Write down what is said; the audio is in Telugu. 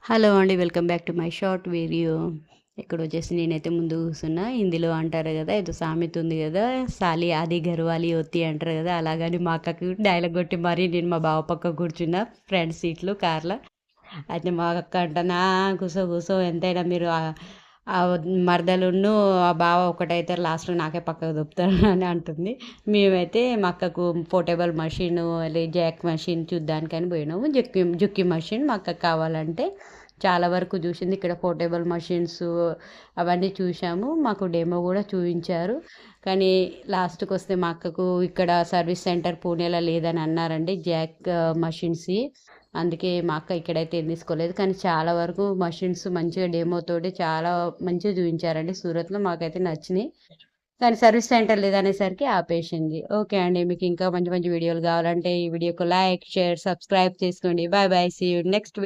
హలో అండి. Welcome back to my short video. ఇక్కడొచ్చేసి నేనైతే ముందు కూర్చున్నా. హిందీలో అంటారు గదా! ఏదో సామెత ఉంది గదా! సాలి ఆది ఘర్‌వాలి హోతీ అంటారు గదా! అలాగని మా అక్కకి డైలాగ్ కొట్టి మరీ నేను మా బావ పక్క కూర్చున్నా ఫ్రంట్ సీట్‌లో కార్‌లో. అయితే మా అక్క అంటంది, కూసో కూసో ఎంతైనా మీరు మరదలును ఆ బావ ఒకటైతారు లాస్ట్‌లో నాకే పక్కకు దొబ్బుతారు అని అంటుంది. మేమైతే మా అక్కకు పోర్టబుల్ మషీను, జాక్ మషీన్ చూడ్డానికని పోయినాము. జుక్కి మషీన్ మా అక్కకి కావాలంటే చాలా వరకు చూసింది. ఇక్కడ పోర్టబుల్ మషీన్స్ అవన్నీ చూసాము. మాకు డెమో కూడా చూయించారు. కానీ లాస్ట్‌కొస్తే మా అక్కకు ఇక్కడ సర్వీస్ సెంటర్ పూణేలో లేదని అన్నారండి మషీన్స్‌యి. అందుకే మా అక్క ఇక్కడైతే ఏం తీసుకోలేదు. కానీ చాలా వరకు మషిన్స్ మంచిగా డెమోతోటి చాలా మంచిగా చూయించారండి సూరత్‌లో. మాకైతే నచ్చినియి. కానీ సర్వీస్ సెంటర్ లేదనేసరికి ఆపేసింది. ఓకే అండి. మీకు ఇంకా మంచి మంచి వీడియోలు కావాలంటే ఈ వీడియోకి లైక్, షేర్, సబ్స్క్రైబ్ చేసుకోండి. Bye bye. See you next